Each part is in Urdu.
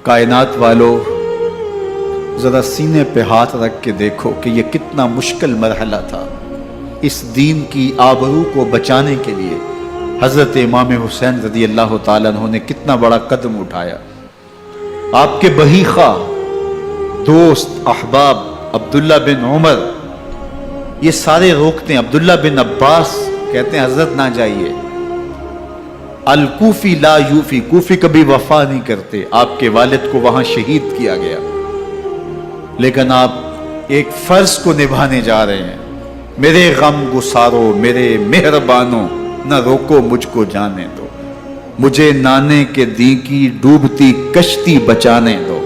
کائنات والو ذرا سینے پہ ہاتھ رکھ کے دیکھو کہ یہ کتنا مشکل مرحلہ تھا۔ اس دین کی آبرو کو بچانے کے لیے حضرت امام حسین رضی اللہ تعالیٰ عنہ نے کتنا بڑا قدم اٹھایا۔ آپ کے بہی خواہ، دوست، احباب عبداللہ بن عمر یہ سارے روکتے ہیں۔ عبداللہ بن عباس کہتے ہیں حضرت نہ جائیے، الکوفی لا یوفی، کوفی کبھی وفا نہیں کرتے۔ آپ کے والد کو وہاں شہید کیا گیا، لیکن آپ ایک فرض کو نبھانے جا رہے ہیں۔ میرے غم گسارو میرے مہربانوں، نہ روکو مجھ کو جانے دو، مجھے نانے کے دی کی ڈوبتی کشتی بچانے دو۔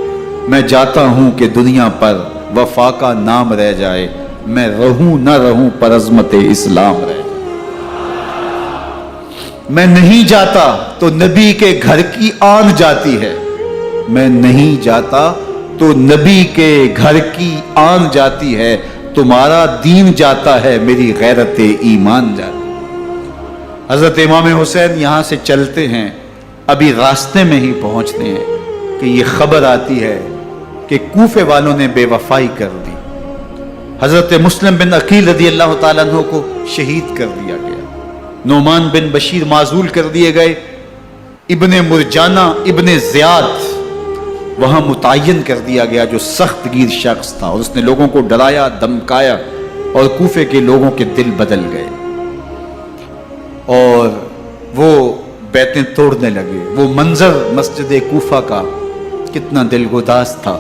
میں جاتا ہوں کہ دنیا پر وفا کا نام رہ جائے، میں رہوں نہ رہوں پر عظمت اسلام رہ جائے۔ میں نہیں جاتا تو نبی کے گھر کی آن جاتی ہے، میں نہیں جاتا تو نبی کے گھر کی آن جاتی ہے۔ تمہارا دین جاتا ہے، میری غیرت ایمان جاتی ہے۔ حضرت امام حسین یہاں سے چلتے ہیں، ابھی راستے میں ہی پہنچتے ہیں کہ یہ خبر آتی ہے کہ کوفے والوں نے بے وفائی کر دی۔ حضرت مسلم بن عقیل رضی اللہ تعالیٰ عنہ کو شہید کر دیا گیا، نعمان بن بشیر معزول کر دیے گئے، ابن مرجانہ ابن زیاد وہاں متعین کر دیا گیا جو سخت گیر شخص تھا، اور اس نے لوگوں کو ڈرایا دھمکایا اور کوفے کے لوگوں کے دل بدل گئے اور وہ بیتیں توڑنے لگے۔ وہ منظر مسجد کوفہ کا کتنا دلگداز تھا۔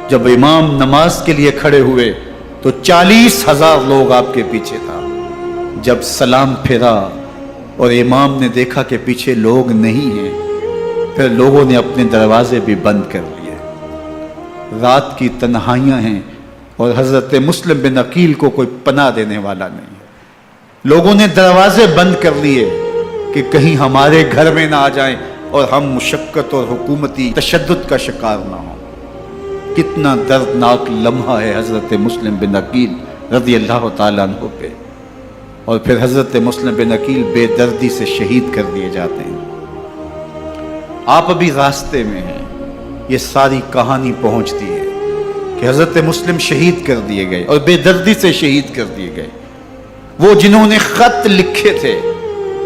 جب امام نماز کے لیے کھڑے ہوئے تو 40,000 لوگ آپ کے پیچھے تھا۔ جب سلام پھیرا اور امام نے دیکھا کہ پیچھے لوگ نہیں ہیں، پھر لوگوں نے اپنے دروازے بھی بند کر لیے۔ رات کی تنہائیاں ہیں اور حضرت مسلم بن عقیل کو کوئی پناہ دینے والا نہیں ہے۔ لوگوں نے دروازے بند کر لیے کہ کہیں ہمارے گھر میں نہ آ جائیں اور ہم مشقت اور حکومتی تشدد کا شکار نہ ہوں۔ کتنا دردناک لمحہ ہے حضرت مسلم بن عقیل رضی اللہ تعالیٰ عنہ پہ، اور پھر حضرت مسلم بن عقیل بے دردی سے شہید کر دیے جاتے ہیں۔ آپ ابھی راستے میں ہیں، یہ ساری کہانی پہنچتی ہے کہ حضرت مسلم شہید کر دیے گئے اور بے دردی سے شہید کر دیے گئے۔ وہ جنہوں نے خط لکھے تھے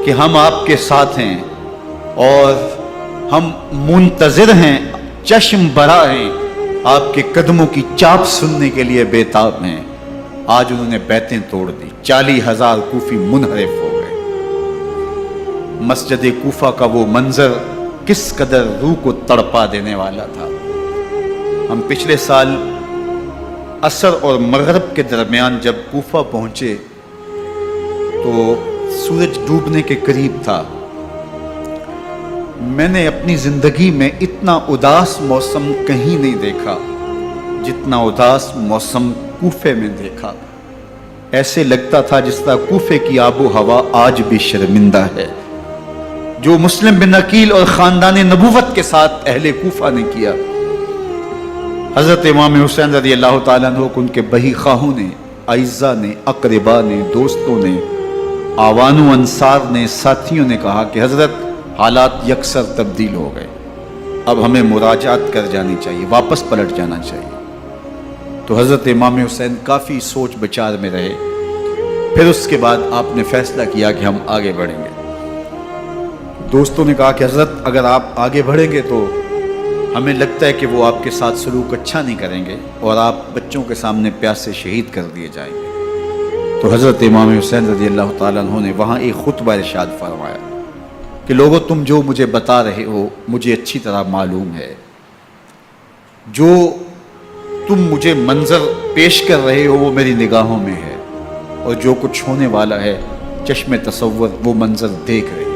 کہ ہم آپ کے ساتھ ہیں اور ہم منتظر ہیں، چشم برا ہیں، آپ کے قدموں کی چاپ سننے کے لیے بےتاب ہیں، آج انہوں نے بیتیں توڑ دی۔ 40,000 کوفی منحرف ہو گئے۔ مسجد کوفہ کا وہ منظر کس قدر روح کو تڑپا دینے والا تھا۔ ہم پچھلے سال عصر اور مغرب کے درمیان جب کوفہ پہنچے تو سورج ڈوبنے کے قریب تھا۔ میں نے اپنی زندگی میں اتنا اداس موسم کہیں نہیں دیکھا جتنا اداس موسم کوفے میں دیکھا۔ ایسے لگتا تھا جس طرح کوفے کی آب و ہوا آج بھی شرمندہ ہے۔ جو مسلم بن عقیل اور خاندان نبوت کے ساتھ اہل کوفہ نے کیا، حضرت امام حسین رضی اللہ تعالیٰ عنہ کو ان کے بہی خواہوں نے، اعزاء نے، اقربا نے، دوستوں نے، آوان و انصار نے، ساتھیوں نے کہا کہ حضرت حالات یکسر تبدیل ہو گئے، اب ہمیں مراجعت کر جانی چاہیے، واپس پلٹ جانا چاہیے۔ تو حضرت امام حسین کافی سوچ بچار میں رہے۔ پھر اس کے بعد آپ نے فیصلہ کیا کہ ہم آگے بڑھیں گے۔ دوستوں نے کہا کہ حضرت اگر آپ آگے بڑھیں گے تو ہمیں لگتا ہے کہ وہ آپ کے ساتھ سلوک اچھا نہیں کریں گے اور آپ بچوں کے سامنے پیاس سے شہید کر دیے جائیں گے۔ تو حضرت امام حسین رضی اللہ تعالیٰ عنہ نے وہاں ایک خطبہ ارشاد فرمایا کہ لوگوں تم جو مجھے بتا رہے ہو مجھے اچھی طرح معلوم ہے، جو تم مجھے منظر پیش کر رہے ہو وہ میری نگاہوں میں ہے، اور جو کچھ ہونے والا ہے چشم تصور وہ منظر دیکھ رہی ہے۔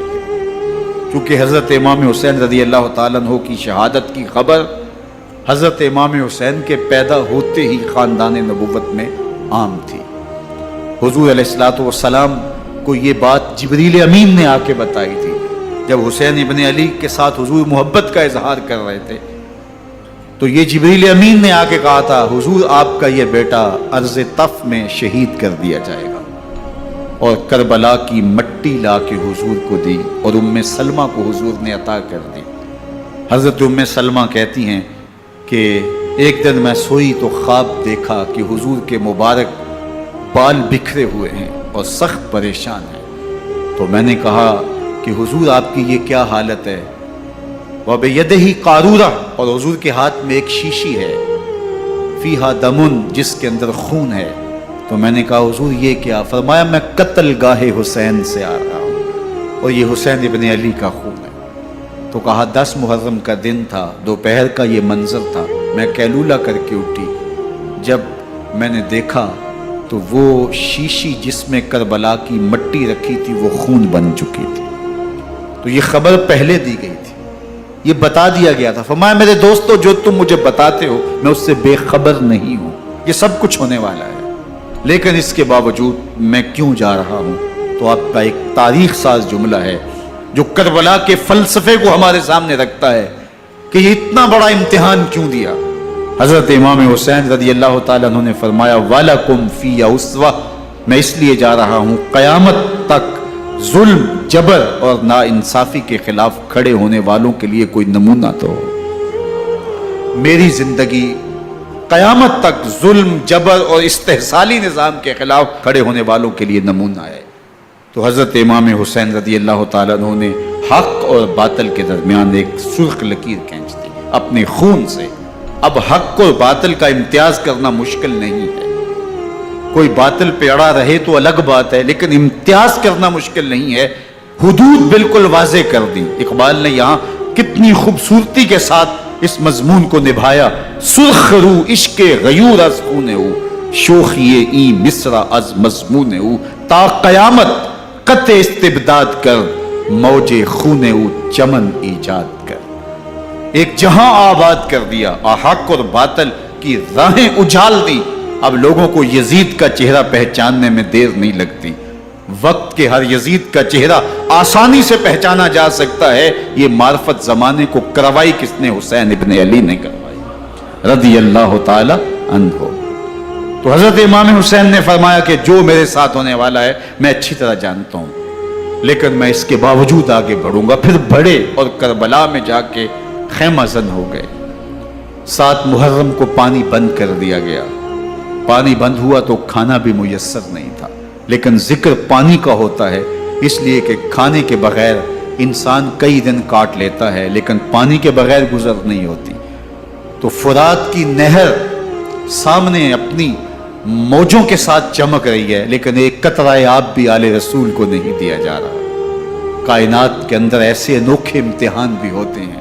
کیونکہ حضرت امام حسین رضی اللہ تعالیٰ عنہ کی شہادت کی خبر حضرت امام حسین کے پیدا ہوتے ہی خاندان نبوت میں عام تھی۔ حضور علیہ الصلوۃ والسلام کو یہ بات جبریل امین نے آ کے بتائی تھی جب حسین ابن علی کے ساتھ حضور محبت کا اظہار کر رہے تھے، تو یہ جبریل امین نے آ کے کہا تھا حضور آپ کا یہ بیٹا عرض طف میں شہید کر دیا جائے گا، اور کربلا کی مٹی لا کے حضور کو دی اور ام سلمہ کو حضور نے عطا کر دی۔ حضرت ام سلمہ کہتی ہیں کہ ایک دن میں سوئی تو خواب دیکھا کہ حضور کے مبارک بال بکھرے ہوئے ہیں اور سخت پریشان ہیں. تو میں نے کہا کہ حضور آپ کی یہ کیا حالت ہے؟ وَبِيَدِهِ قَارُورَةٌ، اور حضور کے ہاتھ میں ایک شیشی ہے، فیہا دمن، جس کے اندر خون ہے. تو میں نے کہا حضور یہ کیا؟ فرمایا میں قتل گاہ حسین سے آ رہا ہوں اور یہ حسین ابن علی کا خون ہے. تو کہا 10 محرم کا دن تھا، دوپہر کا یہ منظر تھا. میں کیلولہ کر کے اٹھی. جب میں نے دیکھا تو وہ شیشی جس میں کربلا کی مٹی رکھی تھی وہ خون بن چکی تھی. تو یہ خبر پہلے دی گئی تھی، یہ بتا دیا گیا تھا. فرمایا میرے دوستو جو تم مجھے بتاتے ہو میں اس سے بے خبر نہیں ہوں، یہ سب کچھ ہونے والا ہے، لیکن اس کے باوجود میں کیوں جا رہا ہوں؟ تو آپ کا ایک تاریخ ساز جملہ ہے جو کربلا کے فلسفے کو ہمارے سامنے رکھتا ہے کہ یہ اتنا بڑا امتحان کیوں دیا. حضرت امام حسین رضی اللہ تعالیٰ عنہ نے فرمایا وَلَكُمْ فِي أُسْوَةٌ، میں اس لیے جا رہا ہوں قیامت تک ظلم، جبر اور ناانصافی کے خلاف کھڑے ہونے والوں کے لیے کوئی نمونہ تو ہو. میری زندگی قیامت تک ظلم، جبر اور استحصالی نظام کے خلاف کھڑے ہونے والوں کے لیے نمونہ ہے. تو حضرت امام حسین رضی اللہ تعالیٰ عنہ نے حق اور باطل کے درمیان ایک سرخ لکیر کھینچ دی اپنے خون سے. اب حق اور باطل کا امتیاز کرنا مشکل نہیں ہے. کوئی باطل پہ اڑا رہے تو الگ بات ہے، لیکن امتیاز کرنا مشکل نہیں ہے. حدود بالکل واضح کر دی. اقبال نے یہاں کتنی خوبصورتی کے ساتھ اس مضمون کو نبھایا. سرخ رو عشق غیور از خون او، شوخی ای مصر از مضمون او، تا قیامت قطع استبداد کر، موج خون او چمن ایجاد کر. ایک جہاں آباد کر دیا، حق اور باطل کی راہیں اجال دی. اب لوگوں کو یزید کا چہرہ پہچاننے میں دیر نہیں لگتی. وقت کے ہر یزید کا چہرہ آسانی سے پہچانا جا سکتا ہے. یہ معرفت زمانے کو کروائی کس نے؟ حسین ابن علی نے کروائی رضی اللہ تعالی عنہ. تو حضرت امام حسین نے فرمایا کہ جو میرے ساتھ ہونے والا ہے میں اچھی طرح جانتا ہوں، لیکن میں اس کے باوجود آگے بڑھوں گا. پھر بڑھے اور کربلا میں جا کے خیمہ زن ہو گئے. 7 محرم کو پانی بند کر دیا گیا. پانی بند ہوا تو کھانا بھی میسر نہیں تھا، لیکن ذکر پانی کا ہوتا ہے اس لیے کہ کھانے کے بغیر انسان کئی دن کاٹ لیتا ہے، لیکن پانی کے بغیر گزر نہیں ہوتی. تو فرات کی نہر سامنے اپنی موجوں کے ساتھ چمک رہی ہے، لیکن ایک قطرہ آب بھی آل رسول کو نہیں دیا جا رہا. کائنات کے اندر ایسے انوکھے امتحان بھی ہوتے ہیں.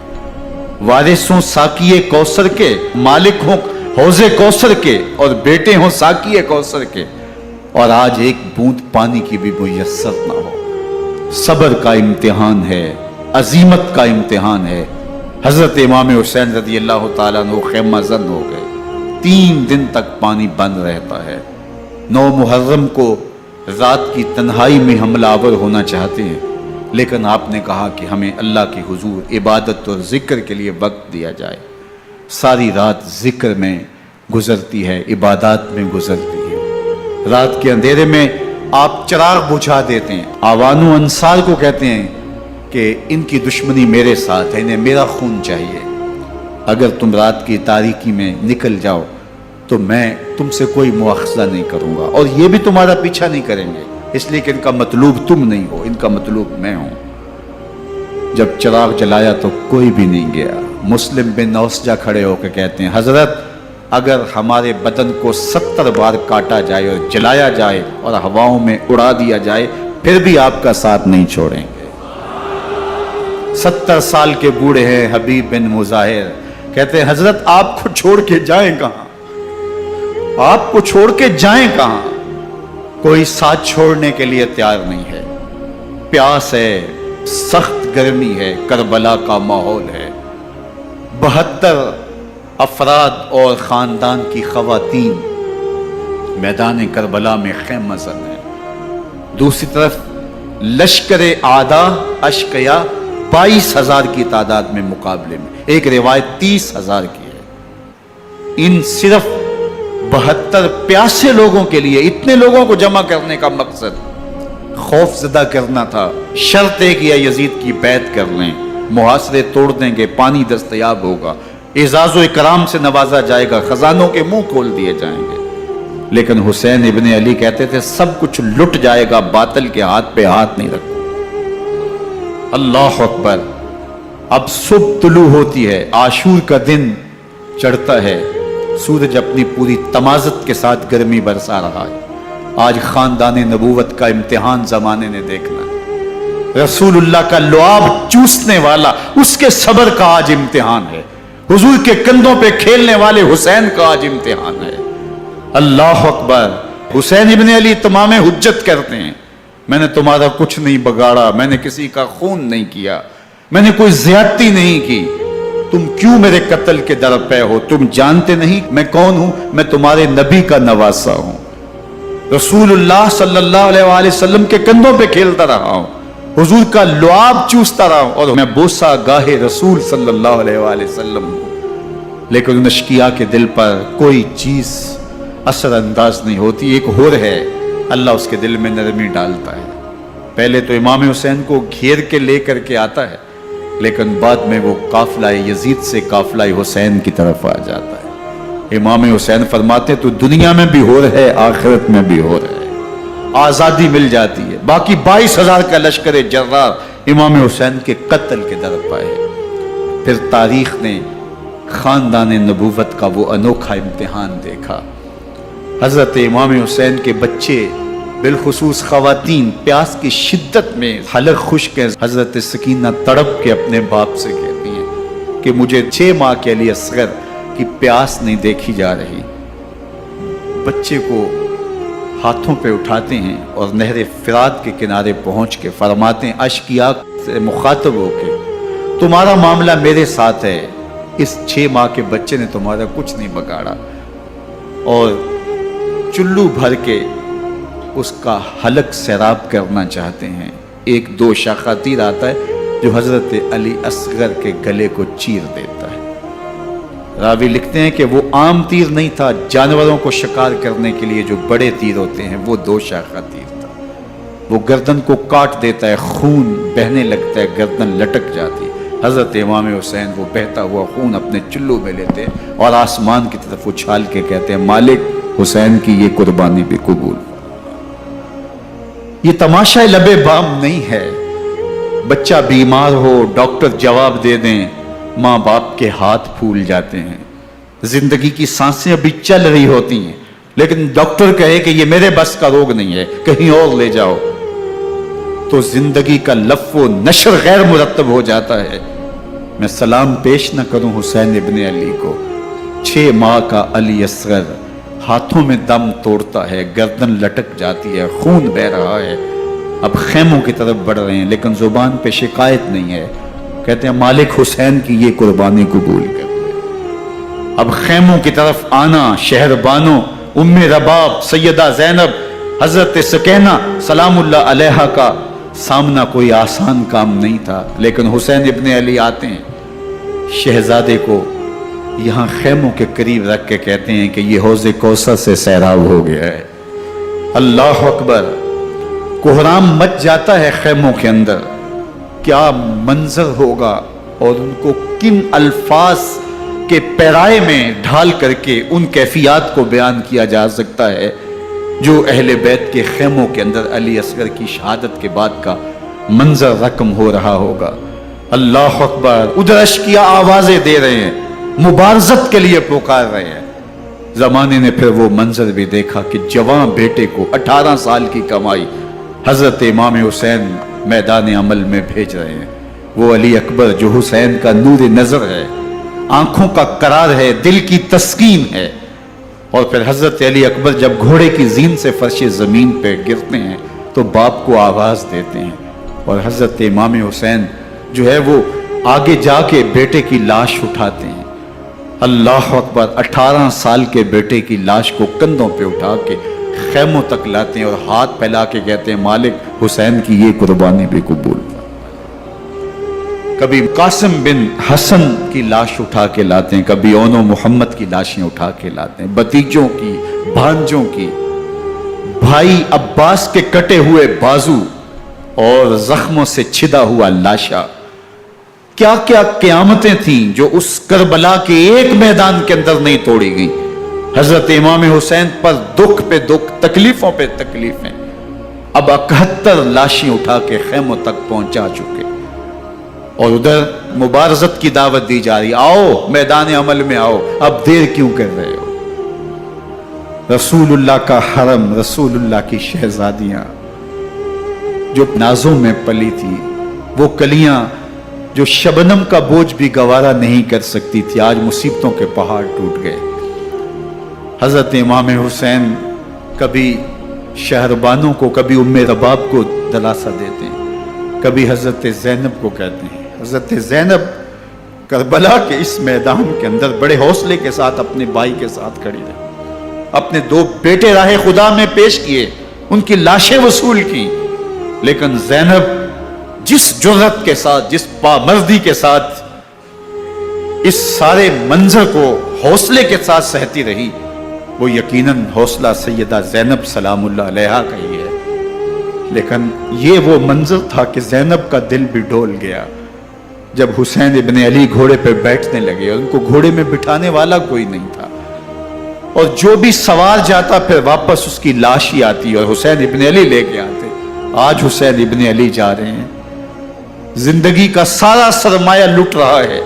وارث ہوں ساقی کوثر کے، مالک ہوں حوض کوثر کے، اور بیٹے ہوں ساقی کوثر کے، اور آج ایک بوند پانی کی بھی میسر نہ ہو. صبر کا امتحان ہے، عزیمت کا امتحان ہے. حضرت امام حسین رضی اللہ تعالیٰ عنہ خیمہ زن ہو گئے. 3 دن تک پانی بند رہتا ہے. 9 محرم کو رات کی تنہائی میں حملہ آور ہونا چاہتے ہیں، لیکن آپ نے کہا کہ ہمیں اللہ کے حضور عبادت اور ذکر کے لیے وقت دیا جائے. ساری رات ذکر میں گزرتی ہے، عبادات میں گزرتی ہے. رات کے اندھیرے میں آپ چراغ بجھا دیتے ہیں. آوان و انصار کو کہتے ہیں کہ ان کی دشمنی میرے ساتھ ہے، انہیں میرا خون چاہیے. اگر تم رات کی تاریکی میں نکل جاؤ تو میں تم سے کوئی مواخذہ نہیں کروں گا، اور یہ بھی تمہارا پیچھا نہیں کریں گے، اس لیے کہ ان کا مطلوب تم نہیں ہو، ان کا مطلوب میں ہوں. جب چراغ جلایا تو کوئی بھی نہیں گیا. مسلم بن اوسجہ کھڑے ہو کے کہتے ہیں حضرت اگر ہمارے بدن کو 70 بار کاٹا جائے اور جلایا جائے اور ہواؤں میں اڑا دیا جائے پھر بھی آپ کا ساتھ نہیں چھوڑیں گے. 70 سال کے بوڑھے ہیں حبیب بن مظاہر، کہتے ہیں حضرت آپ کو چھوڑ کے جائیں کہاں، آپ کو چھوڑ کے جائیں کہاں. کوئی ساتھ چھوڑنے کے لیے تیار نہیں ہے. پیاس ہے، سخت گرمی ہے، کربلا کا ماحول ہے. 72 افراد اور خاندان کی خواتین میدان کربلا میں خیمہ زن ہیں. دوسری طرف لشکر اعداء اشقیا 22,000 کی تعداد میں مقابلے میں، ایک روایت 30,000 کی ہے. ان صرف 72 پیاسے لوگوں کے لیے اتنے لوگوں کو جمع کرنے کا مقصد خوف زدہ کرنا تھا. شرط ہے کہ یا یزید کی بیعت کر لیں، محاصرے توڑ دیں گے، پانی دستیاب ہوگا. اعزاز و اکرام سے نوازا جائے گا، خزانوں کے منہ کھول دیے جائیں گے۔ لیکن حسین ابن علی کہتے تھے سب کچھ لٹ جائے گا، باطل کے ہاتھ پہ ہاتھ نہیں رکھو۔ اللہ اکبر۔ اب صبح طلوع ہوتی ہے، عاشور کا دن چڑھتا ہے، سورج اپنی پوری تمازت کے ساتھ گرمی برسا رہا ہے۔ آج خاندان نبوت کا امتحان زمانے نے دیکھنا ہے۔ رسول اللہ کا لعاب چوسنے والا اس کے صبر کا آج امتحان ہے۔ حضور کے کندھوں پہ کھیلنے والے حسین کا آج امتحان ہے۔ اللہ اکبر۔ حسین ابن علی تمام حجت کرتے ہیں، میں نے تمہارا کچھ نہیں بگاڑا، میں نے کسی کا خون نہیں کیا، میں نے کوئی زیادتی نہیں کی، تم کیوں میرے قتل کے در پہ ہو؟ تم جانتے نہیں میں کون ہوں؟ میں تمہارے نبی کا نواسا ہوں، رسول اللہ صلی اللہ علیہ وآلہ وسلم کے کندھوں پہ کھیلتا رہا ہوں، حضور کا لعاب چوستا رہا ہوں، اور میں بوسہ گاہ رسول صلی اللہ علیہ وآلہ وسلم ہوں۔ لیکن ان اشقیاء کے دل پر کوئی چیز اثر انداز نہیں ہوتی۔ ایک ہور ہے، اللہ اس کے دل میں نرمی ڈالتا ہے۔ پہلے تو امام حسین کو گھیر کے لے کر کے آتا ہے، لیکن بعد میں وہ قافلہ یزید سے قافلہ حسین کی طرف آ جاتا ہے۔ امام حسین فرماتے تو دنیا میں بھی ہور ہے، آخرت میں بھی ہور ہے، آزادی مل جاتی ہے۔ باقی 22,000 کا لشکر جرار امام حسین کے قتل کے در پائے۔ پھر تاریخ نے خاندان نبوت کا وہ انوکھا امتحان دیکھا۔ حضرت امام حسین کے بچے، بالخصوص خواتین، پیاس کی شدت میں حلق خشک ہے۔ حضرت سکینہ تڑپ کے اپنے باپ سے کہتی ہیں کہ مجھے 6 ماہ کے علی اصغر کی پیاس نہیں دیکھی جا رہی۔ بچے کو ہاتھوں پہ اٹھاتے ہیں اور نہر فرات کے کنارے پہنچ کے فرماتے ہیں اشقیاء سے مخاطب ہو کے، تمہارا معاملہ میرے ساتھ ہے، اس 6 ماہ کے بچے نے تمہارا کچھ نہیں بگاڑا، اور چلو بھر کے اس کا حلق سیراب کرنا چاہتے ہیں۔ ایک دوشاخہ تیر آتا ہے جو حضرت علی اصغر کے گلے کو چیر دیتا ہے۔ راوی لکھتے ہیں کہ وہ عام تیر نہیں تھا، جانوروں کو شکار کرنے کے لیے جو بڑے تیر ہوتے ہیں وہ دوشاخہ تیر تھا۔ وہ گردن کو کاٹ دیتا ہے، خون بہنے لگتا ہے، گردن لٹک جاتی۔ حضرت امام حسین وہ بہتا ہوا خون اپنے چلو میں لیتے اور آسمان کی طرف اچھال کے کہتے ہیں مالک حسین کی یہ قربانی بھی قبول۔ یہ تماشا لبے بام نہیں ہے، بچہ بیمار ہو ڈاکٹر جواب دے دیں، ماں باپ کے ہاتھ پھول جاتے ہیں، زندگی کی سانسیں ابھی چل رہی ہوتی ہیں، لیکن ڈاکٹر کہے کہ یہ میرے بس کا روگ نہیں ہے، کہیں اور لے جاؤ، تو زندگی کا لف و نشر غیر مرتب ہو جاتا ہے۔ میں سلام پیش نہ کروں حسین ابن علی کو، 6 ماہ کا علی اصغر ہاتھوں میں دم توڑتا ہے، گردن لٹک جاتی ہے، خون بہ رہا ہے، اب خیموں کی طرف بڑھ رہے ہیں، لیکن زبان پہ شکایت نہیں ہے، کہتے ہیں مالک حسین کی یہ قربانی قبول کر لے۔ اب خیموں کی طرف آنا، شہر بانو، ام رباب، سیدہ زینب، حضرت سکینہ سلام اللہ علیہا کا سامنا کوئی آسان کام نہیں تھا، لیکن حسین ابن علی آتے ہیں، شہزادے کو یہاں خیموں کے قریب رکھ کے کہتے ہیں کہ یہ حوض کوثر سے سیراب ہو گیا ہے۔ اللہ اکبر۔ کوہرام مچ جاتا ہے خیموں کے اندر، کیا منظر ہوگا، اور ان کو کن الفاظ کے پیرائے میں ڈھال کر کے ان کیفیات کو بیان کیا جا سکتا ہے جو اہل بیت کے خیموں کے اندر علی اصغر کی شہادت کے بعد کا منظر رقم ہو رہا ہوگا۔ اللہ اکبر۔ ادھر اشقیاء آوازیں دے رہے ہیں، مبارزت کے لیے پکار رہے ہیں۔ زمانے نے پھر وہ منظر بھی دیکھا کہ جوان بیٹے کو 18 سال کی کمائی حضرت امام حسین میدان عمل میں بھیج رہے ہیں۔ وہ علی اکبر جو حسین کا نور نظر ہے، آنکھوں کا قرار ہے، دل کی تسکین ہے۔ اور پھر حضرت علی اکبر جب گھوڑے کی زین سے فرش زمین پہ گرتے ہیں تو باپ کو آواز دیتے ہیں، اور حضرت امام حسین جو ہے وہ آگے جا کے بیٹے کی لاش اٹھاتے ہیں۔ اللہ اکبر۔ 18 سال کے بیٹے کی لاش کو کندھوں پہ اٹھا کے خیموں تک لاتے ہیں اور ہاتھ پھیلا کے کہتے ہیں مالک حسین کی یہ قربانی بھی قبول۔ کبھی قاسم بن حسن کی لاش اٹھا کے لاتے ہیں، کبھی اون و محمد کی لاشیں اٹھا کے لاتے ہیں، بھتیجوں کی، بھانجوں کی، بھائی عباس کے کٹے ہوئے بازو اور زخموں سے چھدا ہوا لاشا، کیا کیا قیامتیں تھیں جو اس کربلا کے ایک میدان کے اندر نہیں توڑی گئیں. حضرت امام حسین پر دکھ پہ دکھ، تکلیفوں پہ تکلیفیں. اب 71 لاشیں اٹھا کے خیموں تک پہنچا چکے، اور ادھر مبارزت کی دعوت دی جا رہی، آؤ میدان عمل میں آؤ، اب دیر کیوں کر رہے ہو. رسول اللہ کا حرم، رسول اللہ کی شہزادیاں جو نازوں میں پلی تھی، وہ کلیاں جو شبنم کا بوجھ بھی گوارا نہیں کر سکتی تھی، آج مصیبتوں کے پہاڑ ٹوٹ گئے. حضرت امام حسین کبھی شہربانوں کو، کبھی ام رباب کو دلاسا دیتے ہیں، کبھی حضرت زینب کو کہتے ہیں. حضرت زینب کربلا کے اس میدان کے اندر بڑے حوصلے کے ساتھ اپنے بھائی کے ساتھ کھڑی رہی، اپنے 2 بیٹے راہ خدا میں پیش کیے، ان کی لاشیں وصول کی. لیکن زینب جس جرأت کے ساتھ، جس پامردی کے ساتھ اس سارے منظر کو حوصلے کے ساتھ سہتی رہی، وہ یقیناً حوصلہ سیدہ زینب سلام اللہ علیہا کا ہی ہے. لیکن یہ وہ منظر تھا کہ زینب کا دل بھی ڈول گیا جب حسین ابن علی گھوڑے پہ بیٹھنے لگے، اور ان کو گھوڑے میں بٹھانے والا کوئی نہیں تھا، اور جو بھی سوار جاتا پھر واپس اس کی لاش ہی آتی اور حسین ابن علی لے کے آتے. آج حسین ابن علی جا رہے ہیں، زندگی کا سارا سرمایہ لٹ رہا ہے.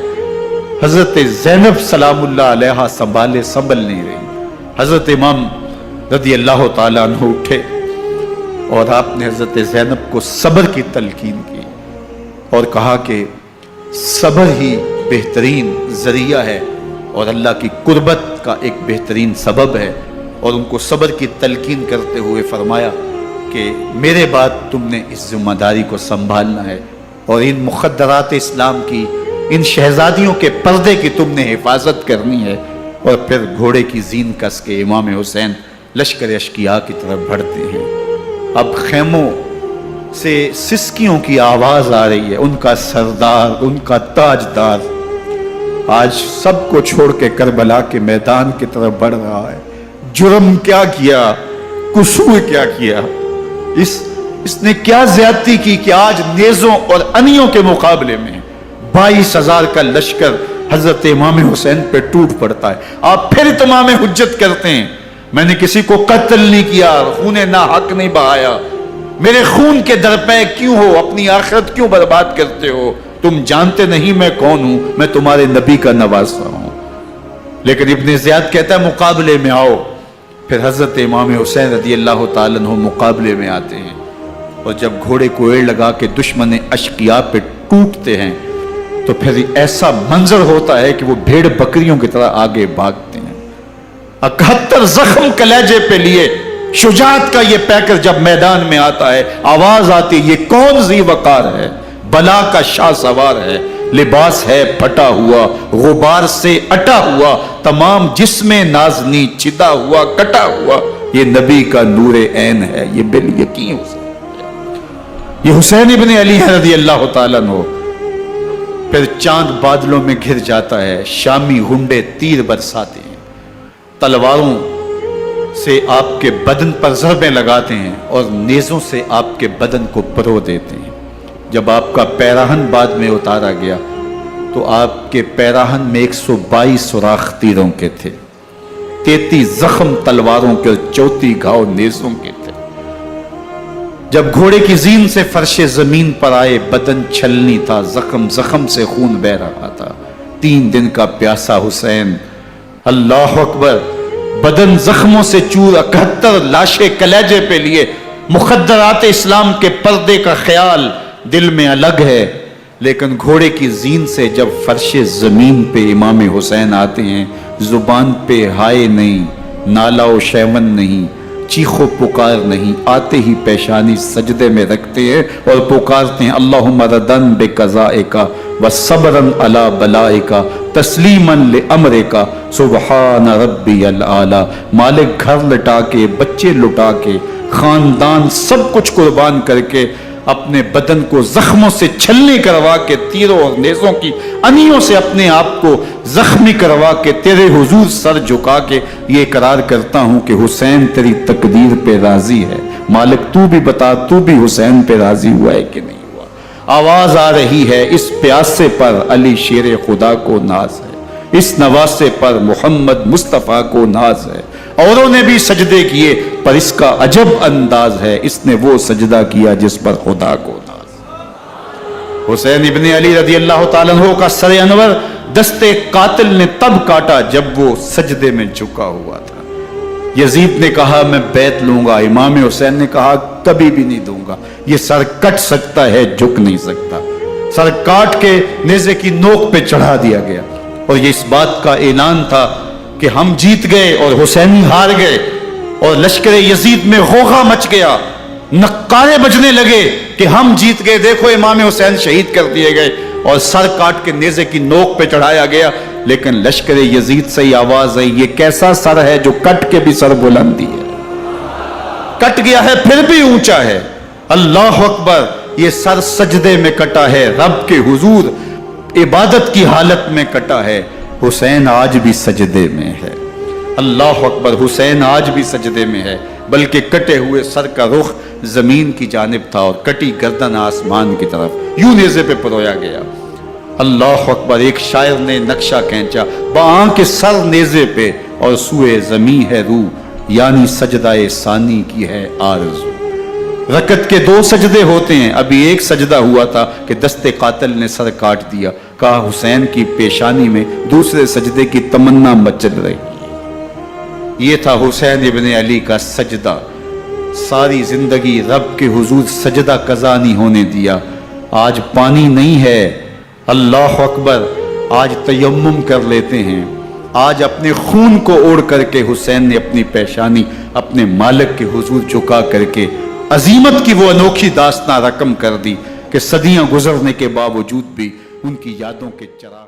حضرت زینب سلام اللہ علیہا سنبھل نہیں رہی. حضرت امام رضی اللہ تعالیٰ عنہ اٹھے اور آپ نے حضرت زینب کو صبر کی تلقین کی اور کہا کہ صبر ہی بہترین ذریعہ ہے اور اللہ کی قربت کا ایک بہترین سبب ہے. اور ان کو صبر کی تلقین کرتے ہوئے فرمایا کہ میرے بعد تم نے اس ذمہ داری کو سنبھالنا ہے، اور ان مخدرات اسلام کی، ان شہزادیوں کے پردے کی تم نے حفاظت کرنی ہے. اور پھر گھوڑے کی زین کس کے امام حسین لشکر اشقیاء کی طرف بڑھتے ہیں. اب خیموں سے سسکیوں کی آواز آ رہی ہے، ان کا سردار، ان کا تاجدار آج سب کو چھوڑ کے کربلا کے میدان کی طرف بڑھ رہا ہے. جرم کیا کیا، قصور کیا کیا، اس نے کیا زیادتی کی کہ آج نیزوں اور انیوں کے مقابلے میں 22,000 کا لشکر حضرت امام حسین پہ ٹوٹ پڑتا ہے. آپ پھر اتمام حجت کرتے ہیں، میں نے کسی کو قتل نہیں کیا، خون ناحق نہیں بہایا، میرے خون کے درپے کیوں ہو، اپنی آخرت کیوں برباد کرتے ہو، تم جانتے نہیں میں کون ہوں، میں تمہارے نبی کا نواسا ہوں. لیکن ابن زیاد کہتا ہے مقابلے میں آؤ. پھر حضرت امام حسین رضی اللہ تعالیٰ عنہ مقابلے میں آتے ہیں، اور جب گھوڑے کو ایڑ لگا کے دشمن اشقیاء پہ ٹوٹتے ہیں تو پھر ایسا منظر ہوتا ہے کہ وہ بھیڑ بکریوں کی طرح آگے بھاگتے ہیں. 71 زخم کلیجے پہ لیے شجاعت کا یہ پیکر جب میدان میں آتا ہے، آواز آتی، یہ کون ذی وقار ہے، بلا کا شاہ سوار ہے، لباس ہے پھٹا ہوا، غبار سے اٹا ہوا، تمام جسم نازنی چدا ہوا کٹا ہوا، یہ نبی کا نور عین ہے، یہ بال یقین یہ حسین ابن علی رضی اللہ تعالیٰ عنہ. پھر چاند بادلوں میں گھر جاتا ہے، شامی غنڈے تیر برساتے ہیں، تلواروں سے آپ کے بدن پر ضربیں لگاتے ہیں اور نیزوں سے آپ کے بدن کو پرو دیتے ہیں. جب آپ کا پیراہن بعد میں اتارا گیا تو آپ کے پیراہن میں 122 سوراخ تیروں کے تھے، 33 زخم تلواروں کے اور 34 گھاؤ نیزوں کے تھے. جب گھوڑے کی زین سے فرش زمین پر آئے، بدن چھلنی تھا، زخم زخم سے خون بہ رہا تھا. 3 دن کا پیاسا حسین، اللہ اکبر، بدن زخموں سے چور، 71 لاشیں کلیجے پہ لیے، مخدرات اسلام کے پردے کا خیال دل میں الگ ہے. لیکن گھوڑے کی زین سے جب فرش زمین پہ امام حسین آتے ہیں، زبان پہ ہائے نہیں، نالا و شیون نہیں، چیخ و پکار نہیں، آتے ہی پیشانی سجدے میں رکھتے ہیں اور پکارتے ہیں اللہم ردن بقضائک وصبرن علی بلائک تسلیما لامرک سبحان ربی العالی. مالک گھر لٹا کے، بچے لٹا کے، خاندان سب کچھ قربان کر کے، اپنے بدن کو زخموں سے چھلنی کروا کے، تیروں اور نیزوں کی انیوں سے اپنے آپ کو زخمی کروا کے، تیرے حضور سر جھکا کے یہ اقرار کرتا ہوں کہ حسین تیری تقدیر پہ راضی ہے. مالک تو بھی بتا، تو بھی حسین پہ راضی ہوا ہے کہ نہیں ہوا؟ آواز آ رہی ہے اس پیاسے پر علی شیر خدا کو ناز ہے، اس نواسے پر محمد مصطفیٰ کو ناز ہے، اوروں نے بھی سجدے کیے پر اس کا عجب انداز ہے، اس نے وہ سجدہ کیا جس پر خدا کو ناز ہے۔ حسین ابن علی رضی اللہ تعالیٰ عنہ کا سر انور دستے قاتل نے تب کاٹا جب وہ سجدے میں جھکا ہوا تھا۔ یزید نے کہا میں بیعت لوں گا، امام حسین نے کہا کبھی بھی نہیں دوں گا، یہ سر کٹ سکتا ہے جھک نہیں سکتا۔ سر کاٹ کے نیزے کی نوک پہ چڑھا دیا گیا، اور یہ اس بات کا اعلان تھا کہ ہم جیت گئے اور حسینی ہار گئے، اور لشکر یزید میں غوغا مچ گیا، نقارے بجنے لگے کہ ہم جیت گئے، دیکھو امام حسین شہید کر دیے گئے، اور سر کاٹ کے نیزے کی نوک پہ چڑھایا گیا۔ لیکن لشکر یزید سے ہی آواز آئی، یہ کیسا سر ہے جو کٹ کے بھی سر بلندی ہے، کٹ گیا ہے پھر بھی اونچا ہے۔ اللہ اکبر، یہ سر سجدے میں کٹا ہے، رب کے حضور عبادت کی حالت میں کٹا ہے۔ حسین آج بھی سجدے میں ہے، اللہ اکبر، حسین آج بھی سجدے میں ہے، بلکہ کٹے ہوئے سر کا رخ زمین کی جانب تھا اور کٹی گردن آسمان کی طرف، یوں نیزے پہ پرویا گیا۔ اللہ اکبر، ایک شاعر نے نقشہ کھینچا، بآنکھ سر نیزے پہ اور سوئے زمیں ہے روح، یعنی سجدہ ثانی کی ہے آرزو۔ رکعت کے 2 سجدے ہوتے ہیں، ابھی ایک سجدہ ہوا تھا کہ دستے قاتل نے سر کاٹ دیا، کہا حسین کی پیشانی میں دوسرے سجدے کی تمنا مچل رہی۔ یہ تھا حسین ابن علی کا سجدہ، ساری زندگی رب کے حضور سجدہ قضا نہیں ہونے دیا۔ آج پانی نہیں ہے، اللہ اکبر، آج تیمم کر لیتے ہیں، آج اپنے خون کو اوڑھ کر کے حسین نے اپنی پیشانی اپنے مالک کے حضور جھکا کر کے عظیمت کی وہ انوکھی داستان رقم کر دی کہ صدیاں گزرنے کے باوجود بھی ان کی یادوں کے چراغ